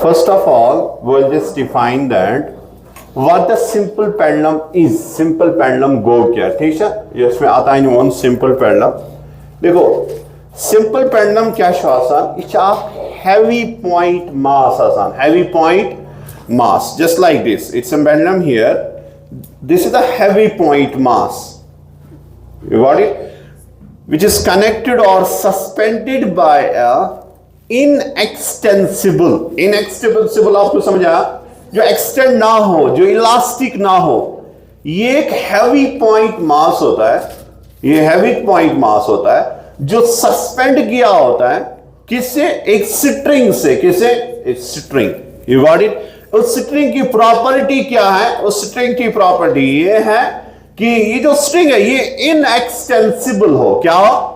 First of all, we'll just define that what the simple pendulum is. Simple pendulum go क्या, ठीक है? ये इसमें आता है वन simple pendulum. देखो, simple pendulum क्या शासन? It's a heavy point mass आसान. Heavy point mass, just like this. It's a pendulum here. This is the heavy point mass. You got it? Which is connected or suspended by a inextensible आपको समझ आया, जो extend ना हो, जो elastic ना हो, ये एक हैवी पॉइंट मास होता है. ये हैवी पॉइंट मास होता है जो सस्पेंड किया होता है किससे? एक स्ट्रिंग से. किसे? एक स्ट्रिंग. You got it? उस स्ट्रिंग की प्रॉपर्टी क्या है? उस स्ट्रिंग की प्रॉपर्टी ये है कि ये जो स्ट्रिंग है ये इनएक्सटेंसिबल हो. क्या हो?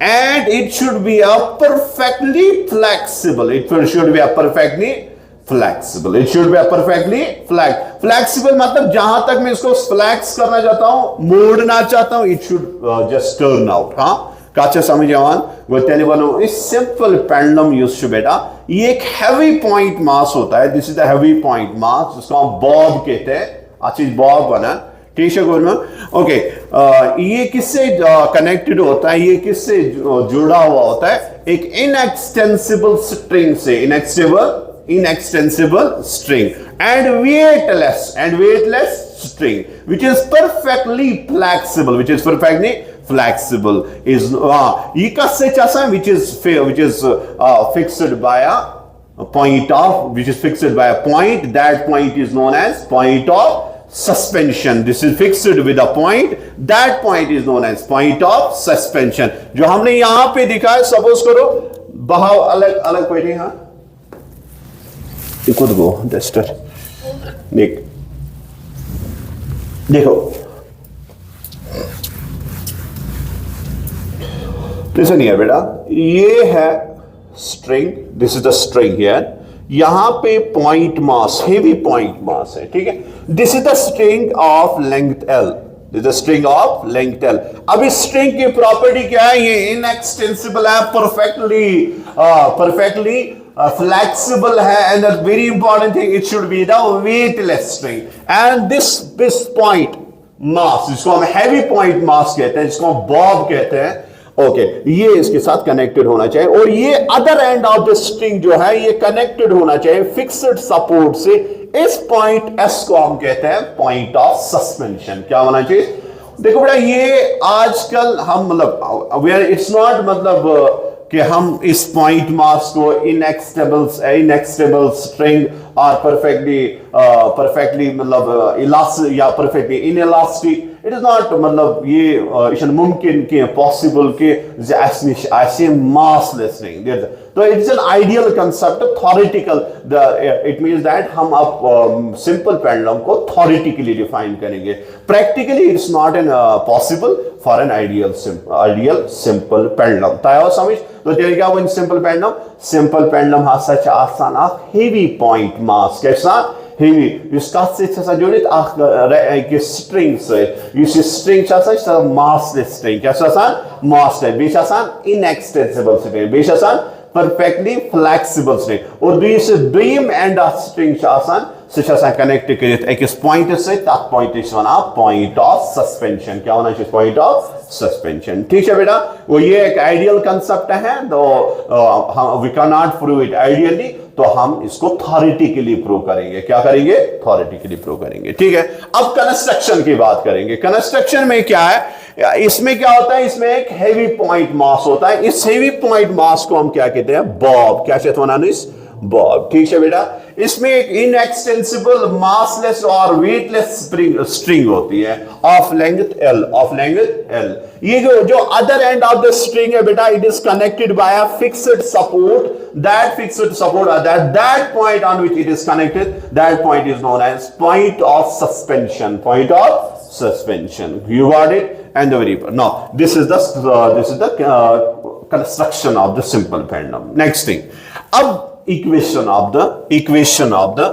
And it should be a perfectly flexible. It should be a perfectly flexible. It should be a perfectly flexible. मतलब जहां तक मैं इसको फ्लैक्स करना चाहता हूं, मोड़ना चाहता हूं, it should just turn out. हाँ, काचा समझ जाओ. वो तेरे वालों इस simple pendulum use to बेटा, ये एक heavy point mass होता है. This is the heavy point mass, जिसको हम bob कहते हैं. अच्छी bob बना. ठीक है गोलमा. ओके, ये किससे कनेक्टेड होता है? ये किससे जुड़ा हुआ होता है? एक इनएक्सटेंसिबल स्ट्रिंग से. Inextensible string and weightless string which is perfectly flexible. Is ये कससे चासा which is fixed by a point of, which is fixed by a point. That point is known as point of suspension. This is fixed with a point. That point is known as point of suspension. जो हमने यहां पे दिखा है, suppose करो बहाव अलग अलग बैठे. हाँ, you could go duster. देखो, listen here बेटा, ये है string. This is the string here. यहां पे पॉइंट मास, हेवी पॉइंट मास है. ठीक है. This is the string of length L. This is the string of length L. अब इस स्ट्रिंग की प्रॉपर्टी क्या है? ये इनएक्सटेंसिबल है, परफेक्टली फ्लेक्सिबल है, and the very important thing, it should be the weightless string. And this point mass, जिसको हम हैवी पॉइंट मास कहते हैं, जिसको हम बॉब कहते हैं, ओके, ये इसके साथ कनेक्टेड होना चाहिए. और ये other end of the string जो है ये कनेक्टेड होना चाहिए फिक्स्ड सपोर्ट से. इस पॉइंट एस को हम कहते हैं पॉइंट ऑफ सस्पेंशन. क्या होना चाहिए? देखो बेटा, ये आजकल हम मतलब इट्स नॉट मतलब कि हम इस पॉइंट मास को इनएक्सटेबल स्ट्रिंग और परफेक्टली मतलब इलास्टिक या perfectly inelastic. It is not मतलब ये मुमकिन के पॉसिबल के ऐसे मासलेस नहीं. तो it is an ideal concept, theoretical. It means that हम अब सिंपल पेंडुलम को थ्योरेटिकली डिफाइन करेंगे. Practically it's not an possible for an ideal simple pendulum. ताया समझ? तो तेरे क्या वो सिंपल पेंडुलम हसा छ आसान अख हेवी पॉइंट मास. कैसा हेवी? इस कथ से जुड़ित अख स्ट्रिंग से. String massless string. क्या मासलेस. बेश इनएक्सटेंसिबल स्ट्रिंग. बेश परफेक्टली फ्लेक्सिबल स्ट्रिंग. और दुयम एंड ऑफ स्ट्रिंग कनेक्ट कर अकिस पॉइंट से. तथ point one point of suspension. क्या होना चाहिए? Point of suspension. ठीक है बेटा, वो ये एक आइडियल कंसेप्ट है. तो we can not prove it ideally, तो हम इसको थ्योरेटिकली प्रूव करेंगे. क्या करेंगे? थ्योरेटिकली प्रूव करेंगे. ठीक है. अब कंस्ट्रक्शन की बात करेंगे. कंस्ट्रक्शन में क्या है? इसमें क्या होता है? इसमें एक हेवी पॉइंट मास होता है. इस हेवी पॉइंट मास को हम क्या कहते हैं? बॉब. क्या कहते हैं? इस बॉब. ठीक है बेटा. इसमें एक इनएक्सटेंसिबल मासलेस और वेटलेस स्ट्रिंग होती है ऑफ लेंथ L. ये जो other end of the string है बेटा, it is connected by a fixed support. That fixed support that point on which it is connected, that point is known as point of suspension. Point of suspension. You got it? And the very now this is the construction of the simple pendulum. Next thing, अब equation of the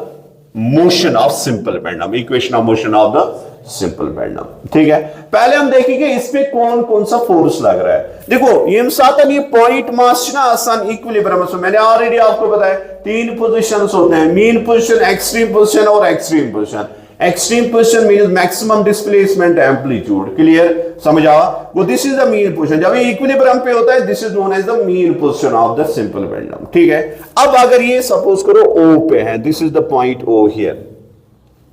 motion of simple pendulum. Equation of motion of the simple pendulum. ठीक है, पहले हम देखेंगे इस पे कौन कौन सा फोर्स लग रहा है। देखो ये साथ ये पॉइंट मास ना आसान इक्विलिब्रियम में, मैंने ऑलरेडी आपको बताया 3 पोजीशंस होते हैं, मीन पोजीशन, एक्सट्रीम पोजीशन और extreme position. Extreme position means maximum displacement amplitude, clear, समझ आया, वो this is the mean position. जब ये इक्विलिब्रियम पे होता है this is known as the mean position of the simple pendulum. ठीक है, अब अगर ये सपोज करो O पे है, this is the point O here,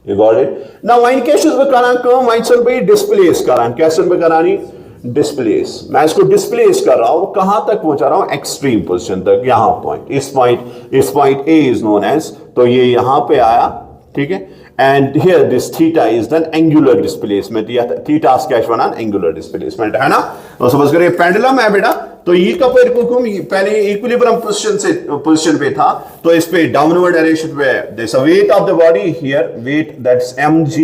you got it. Now in cases में करान को माइंड पे डिस्प्लेस करान, कैसे में करानी, डिस्प्लेस, मैं इसको डिस्प्लेस कर रहा हूं, कहां तक पहुंचा रहा हूं, एक्सट्रीम पोजीशन तक, यहां पॉइंट, इस point A is known as, तो ये यहां पे आया, ठीक है, and here this theta is the angular displacement, या थीटा स्केच बनान एंगुलर डिस्प्लेसमेंट है ना। तो सपोज करिए पेंडुलम है बेटा, तो ये कपर को पहले इक्विलिब्रियम पोजीशन पे था, तो इस पे डाउनवर्ड डायरेक्शन पे this weight of the body here, weight that's mg,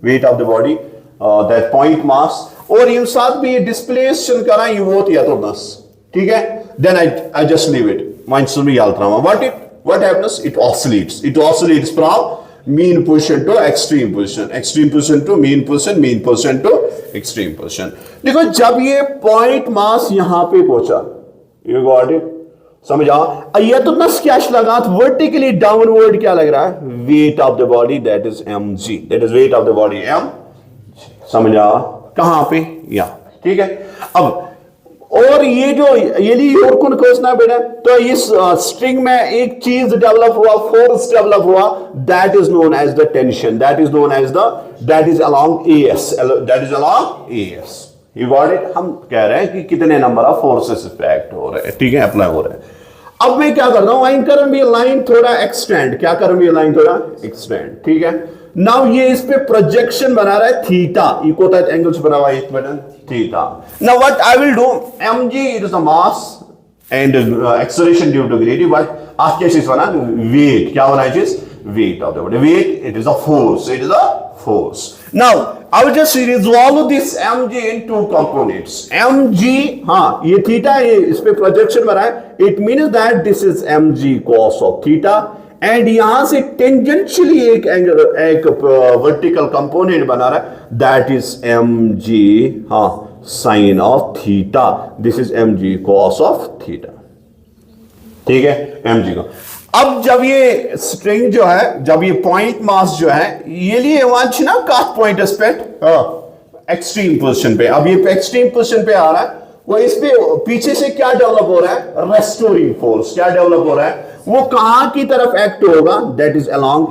weight of the body, that point mass, और इन साथ भी ये डिस्प्लेशन करा ये वो या तो बस, ठीक है, then I just leave it, mind में याद रहा, what happens, it oscillates from mean position to extreme position to mean position to extreme position। देखो जब ये पॉइंट मास यहां पे पहुंचा, you got it, समझा, ये तो ना स्केच लगा, वर्टिकली डाउनवर्ड क्या लग रहा है, wait of the body, that is mg, that is wait of the body m, समझा, कहां पे, यहां, ठीक है। अब और ये जो ये और कौन खोजना बेटा, तो इस स्ट्रिंग में एक चीज डेवलप हुआ, फोर्स डेवलप हुआ, that is known as the tension, that is along AS, you got it. हम कह रहे हैं कि कितने नंबर ऑफ फोर्सेस पे एक्ट हो रहे हैं, ठीक है, अप्लाई हो रहे हैं। अब मैं क्या करता हूं, लाइन कर भी लाइन थोड़ा एक्सटेंड, क्या कर भी लाइन थोड़ा एक्सटेंड, ठीक है। नाउ ये इस पे प्रोजेक्शन बना रहा है थीटा, इक्वल एंगल्स बना हुआ है theta. Now what I will do, mg it is the mass and acceleration due to gravity, but आप क्या चीज बना, वेट, क्या बना चीज, weight of the body, weight, it is a force, now I will just resolve this mg in two components, mg, हाँ ये theta है, इस पे प्रोजेक्शन बना है, it means that this is mg cos of theta, and यहां से tangentially एक वर्टिकल कंपोनेंट बना रहा है, दैट इज mg, हाँ, sine of theta, this is mg cos of theta, ठीक है, mg का। अब जब ये स्ट्रिंग जो है, जब ये पॉइंट मास जो है, ये लिए वांच ना काट पॉइंट एस्पेक्ट, एक्सट्रीम पोजीशन पे, अब ये एक्सट्रीम पोजीशन पे आ रहा है, वो इस पे पीछे से क्या डेवलप हो रहा है, रेस्टोरिंग फोर्स क्या डेवलप हो रहा है, वो कहां की तरफ एक्ट होगा, दैट इज अलोंग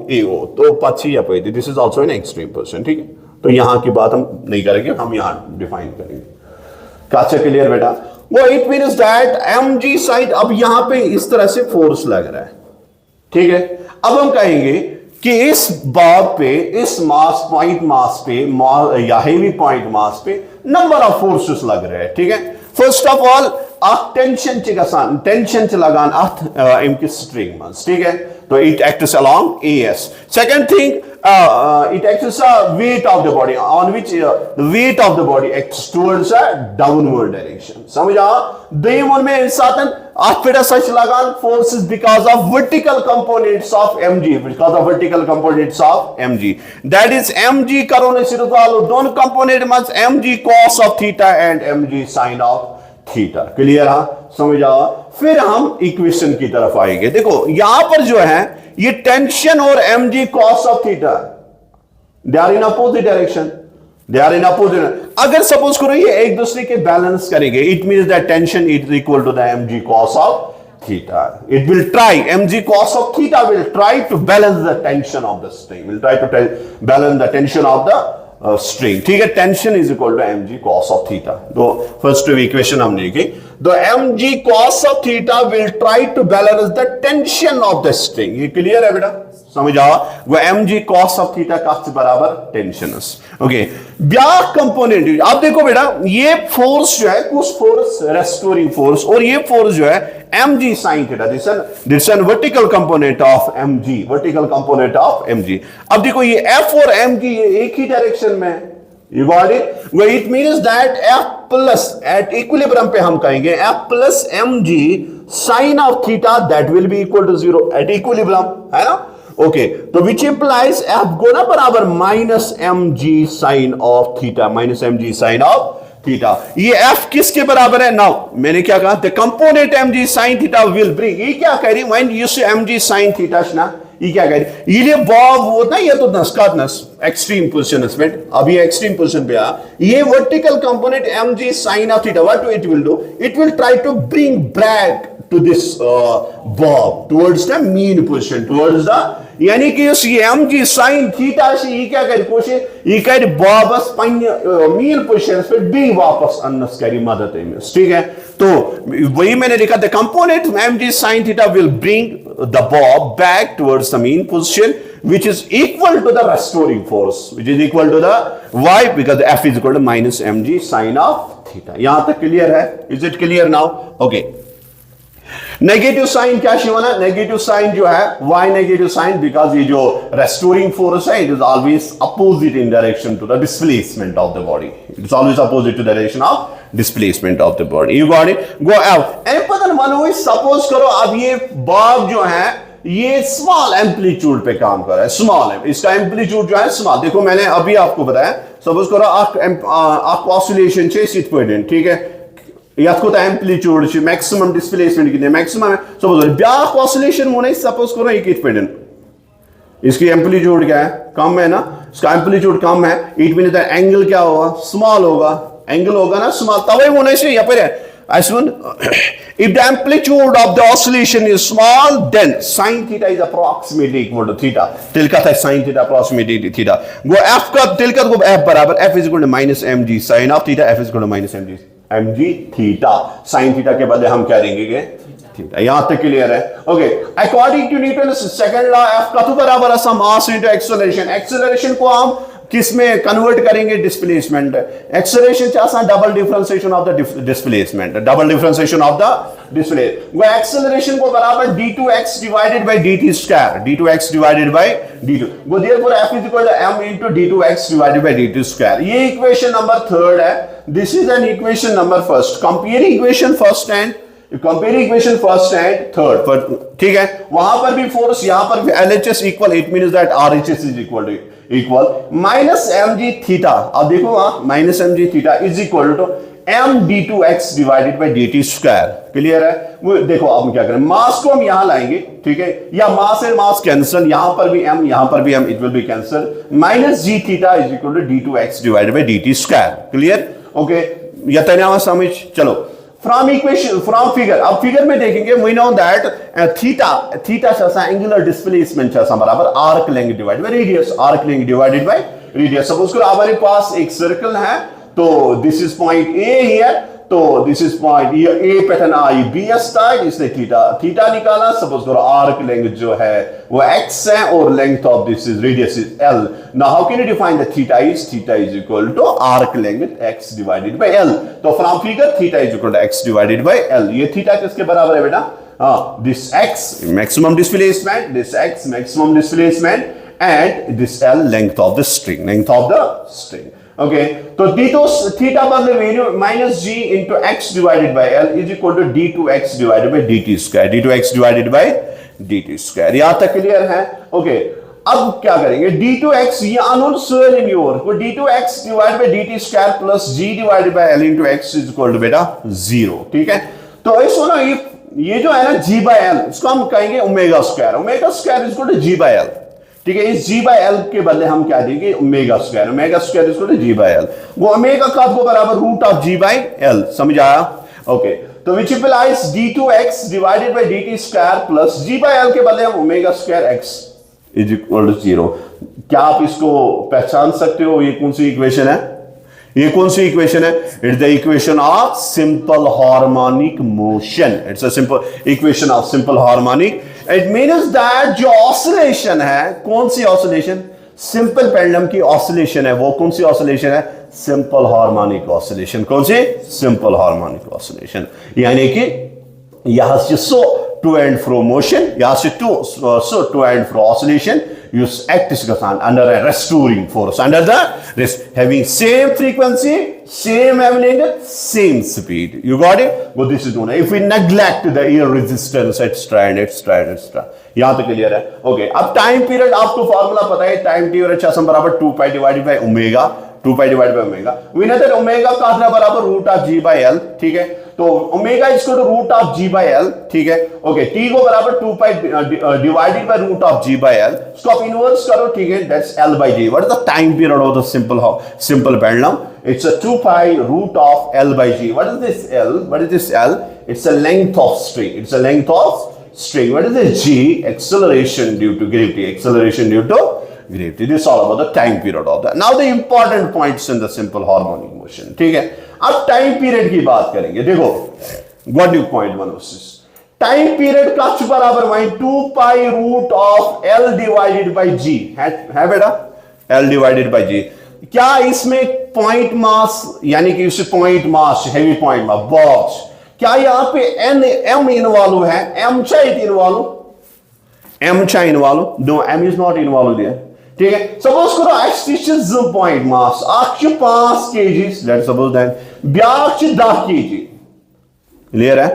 AO, तो पछी या पैदी, this is also an extreme position, ठीक है। तो यहां की बात हम नहीं करेंगे, हम यहां डिफाइन करेंगे, काचा क्लियर बेटा, वो it means that mg side, अब यहां पे इस तरह से फोर्स लग रहा है, ठीक है। अब हम कहेंगे कि इस बात पे, इस मास पॉइंट मास पे, या हेवी पॉइंट मास पे नंबर ऑफ फोर्सेस लग रहे हैं, ठीक है। फर्स्ट ऑफ ऑल टेंशन लगान अमक स्ट्रिंग मज, ठीक है, तो it acts along AS। Second thing, it acts wait of the body, on which the wait of the body acts towards a downward direction, समझा। दोयम में साथन अथ पे सच लगान forces because of vertical components of mg, that is mg करो न resolve दोनों component मज, mg cos of theta and mg sin of theta, clear है, समझ आओ। फिर हम इक्वेशन की तरफ आएंगे। देखो यहां पर जो है ये टेंशन और mg cos of theta, they are in opposite direction, अगर सपोज करो ये एक दूसरे के बैलेंस करेंगे, it means that tension is equal to the mg cos of theta, it will try, mg cos of theta will try to balance the tension of the string, balance the tension of the string, ठीक है। Tension is equal to mg cos of theta, तो first equation हमने लिखी, तो mg cos of theta will try to balance the tension of the string, ये clear है बेटा, समझ आओ, वो mg cos of theta का बराबर टेंशन, ओके। ब्याह कंपोनेंट, अब देखो बेटा ये फोर्स जो है, कुछ फोर्स रेस्टोरिंग फोर्स, और ये फोर्स जो है mg sin theta, this is vertical component of mg, अब देखो ये f और mg ये एक ही डायरेक्शन में, you got it, where it means that f plus at equilibrium पे हम कहेंगे f plus mg sin of theta that will be equal to 0 at equilibrium, है ना। ओके, तो विच इंप्लाइज एफ गो ना बराबर minus M G sine of theta, minus M G sine of theta. ये एफ किसके बराबर है? नाउ मैंने क्या कहा, the component M G sine theta will bring, ये क्या कह रही है, when you say M G sine theta ना, ये क्या कह रही है, ये बॉब होता है, ये तो नस एक्सट्रीम पोजीशन में, अभी एक्सट्रीम पोजीशन पे आ, ये vertical component M G sine of theta, what it will do, it will try to bring back to this bob towards the mean position, towards the, यानी कि उस एम जी साइन थीटा से ये क्या करे, कोशिश ये करे बॉबस मीन पोजीशन पे भी वापस अन्नस करी मदद में, ठीक है। तो वही मैंने लिखा, the component M G sine theta will bring the bob back towards the mean position which is equal to the restoring force, which is equal to the y, because f is equal to minus mg sin of theta। यहां तक clear है? Is it clear now? Okay। Negative sign क्या होना, negative sign जो है, Y negative sign, because ये जो restoring force है, it is always opposite in direction to the displacement of the body, it is always opposite to direction of displacement of the body, you got it, go out. And पता मानो, suppose करो अब ये Bob जो है ये small amplitude पे काम कर रहा है, स्मॉल है, इसका एम्पलीट्यूड जो है स्मॉल, देखो मैंने अभी आपको बताया, सपोज करो आप ऑसिलेशन से सिट पॉइंट, ठीक है, यह एम्पलीट्यूड मैक्सिमम डिस्प्लेसमेंट कितने मैक्सिमम है, सपोज ब्याक ऑसिलेशन होने सपोज करो एक कितने, इसकी एम्पलीट्यूड क्या है, कम है ना, इसका एम्पलीट्यूड कम है, इट मीन दैट एंगल क्या होगा, स्मॉल होगा, एंगल होगा ना स्मॉल, तब होने से यहाँ पर है if the amplitude of the oscillation is small, then sin theta is approximately equal to theta, tilkat है sin theta approximately theta, वो f का tilkat को f बराबर f is equal to minus mg sin of theta, f is equal to minus mg theta, sin theta के बदले हम क्या देंगे, थीटा। यहां तक क्लियर है? Okay, according to Newton second law, f का तो बराबर है मास इनटू एक्सेलरेशन, एक्सेलरेशन को हम किस में कन्वर्ट करेंगे, डिस्प्लेसमेंट, एक्सेलरेशन चाहता है double differentiation of the displacement, double differentiation of the display, वो एक्सेलरेशन को बराबर d2x divided by dt square, d2x divided by d2, वो therefore f is equal to m into d2x divided by dt square. ये equation number third है, this is an equation number first, compare equation first and third, ठीक है, वहां पर भी force, यहां पर भी LHS equal, it means that RHS is equal minus mg theta, अब देखो वहां minus mg theta is equal to m d2x divided by dt square, clear है? वो देखो अब हम क्या करें, मास को हम यहां लाएंगे, ठीक है, या मास से मास कैंसिल, यहां पर भी m, यहां पर भी m, it will be cancel, minus g theta is equal to d2x divided by dt square, clear? Okay, या तनाव समझ, चलो फ्रॉम इक्वेशन, फ्रॉम फिगर, अब फिगर में देखेंगे, वी नो दैट थीटा ऐसा एंगुलर डिस्प्लेसमेंट ऐसा बराबर arc length divided by radius, arc length divided by radius. Suppose करो हमारे पास एक सर्कल है, तो this is point A here, तो दिस इज पॉइंट, ये ए पे था ना, ये बी एस था, इसने थीटा निकाला, सपोज करो आर्क लेंथ जो है वो x है और length of this is radius is l, now how can you define the theta is equal to arc length x divided by l, तो from figure theta is equal to x divided by l, ये theta किसके बराबर है बेटा, this x maximum displacement, this x maximum displacement and this l length of the string, okay, तो theta बदले value minus g into x divided by l is equal to d2x divided by dt square, d2x divided by dt square, यहां तक clear है? Okay, अब क्या करेंगे, d2x ये unknown cell in your, तो d2x divided by dt square plus g divided by l into x is equal to बेटा 0, ठीक है? तो ऐसा ना, ये जो है ना g बाय l, इसको हम कहेंगे omega square is equal to g by l, ठीक है, इस g बाय l के बदले हम क्या देंगे, omega square is equal to g by l, वो ओमेगा का को बराबर root of g by l, समझ आया? ओके, तो which implies d2x divided by dt square plus g by l के बदले हम omega square x is equal to 0। क्या आप इसको पहचान सकते हो, ये कौन सी इक्वेशन है, ये कौन सी इक्वेशन है? It's the equation of simple harmonic motion, it's a simple equation of simple harmonic, it means that जो ऑसिलेशन है, कौन सी ऑसिलेशन, सिंपल पेंडुलम की ऑसिलेशन है, वो कौन सी ऑसिलेशन है, सिंपल हार्मोनिक ऑसिलेशन, कौन सी, सिंपल हार्मोनिक ऑसिलेशन, यानी कि यहां से सो टू एंड फ्रो मोशन, यहां से to and fro oscillation, yus acts gasan under a restoring force, under the rest, having same frequency, same wavelength, same speed. You got it? But this is known. If we neglect the air resistance, etc. and etc. and etc. यहाँ तक clear है? Okay, अब time period आपको formula पता है, time period अच्छा सम बराबर 2 pi divided by omega, 2 pi divided by omega. We know that omega का आधा बराबर root of G by L, ठीक है? तो omega is equal to root of G by L, ठीक है? ओके, टी को बराबर 2 pi divided by root of G by L, इसको आप इन्वर्स करो, ठीक है? That's L by G. What is the time period of the simple pendulum? It's a 2 pi root of L by G. What is this L? What is this L? It's a length of string. It's a length of string. What is this G? Acceleration due to gravity. Acceleration due to gravity. This is all about the time period of that. Now the important points in the simple harmonic motion. ठीक है? अब time period की बात करेंगे. देखो, what do you point one of this? Time period का बराबर वही 2 pi root of L divided by G. है बेटा? L divided by G. क्या इसमें पॉइंट मास, यानी कि इस point mass, heavy point mass, box, क्या यहाँ पे एन एम इन्वॉल्व है? एम चाहिए इन्वॉल्व, एम चाहिए involve? No, M is not involve there, ठीक है? सपोज करो एक्स पॉइंट मास अख 5 kg, let's suppose that back 10 kg, clear है?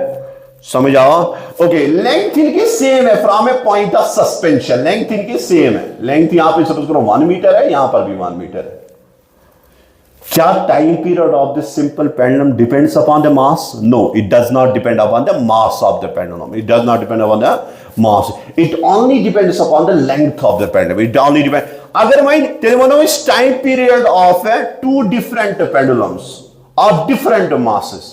समझ आओ? ओके, लेंथ इनकी सेम है from A point of suspension, length इनकी सेम है। लेंथ यहां पे सपोज करो 1 मीटर है, यहां पर भी 1 मीटर है। क्या time period of this simple pendulum depends upon the mass? No, it does not depend upon the mass of the pendulum, it does not depend upon the mass, it only depends upon the length of the pendulum, it only depend. अगर मैं टेलीमोनो is time period of 2 different pendulums of different masses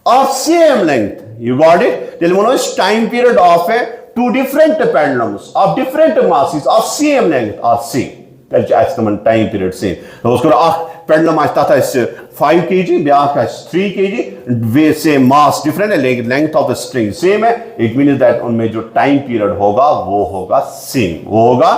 of same length, you got it? Telemono is time period of 2 different pendulums of different masses of same length or same. That's actually time period same. तो उसको pendulum आता था 5 kg, back है 3 kg, वे same mass different है लेकिन length of the string same है। It means that उनमें जो टाइम पीरियड होगा वो होगा सेम, वो होगा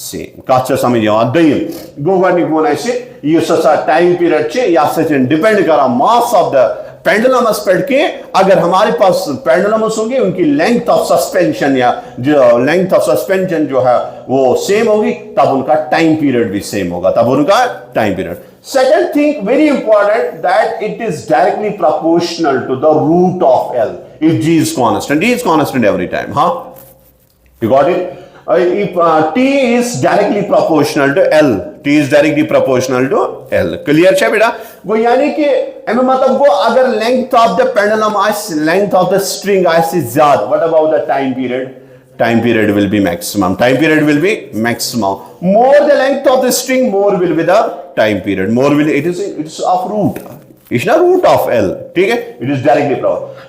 सेम। कच्चा समझिए वहां दयम गोगनिक वन ऐसे ये ससा टाइम पीरियड छे या सचिन डिपेंड करा मास ऑफ द पेंडुलमस पेड़ के। अगर हमारे पास पेंडुलमस होंगे उनकी लेंथ ऑफ सस्पेंशन या जो लेंथ ऑफ सस्पेंशन जो है वो सेम होगी, तब उनका टाइम पीरियड भी सेम होगा, तब उनका time period. Second thing, very important, that it is directly proportional to the root of L. If G is constant, D is constant every time, huh? You got it? If T is directly proportional to L, T is directly proportional to L. Clear है बेटा? वो यानी कि मतलब वो अगर length of the pendulum as length of the string as is ज्यादा, what about the time period? Time period will be maximum. Time period will be maximum. More the length of the string, more will be the time period. More will it is of root. It's not root of L. ठीक है? It is directly proportional.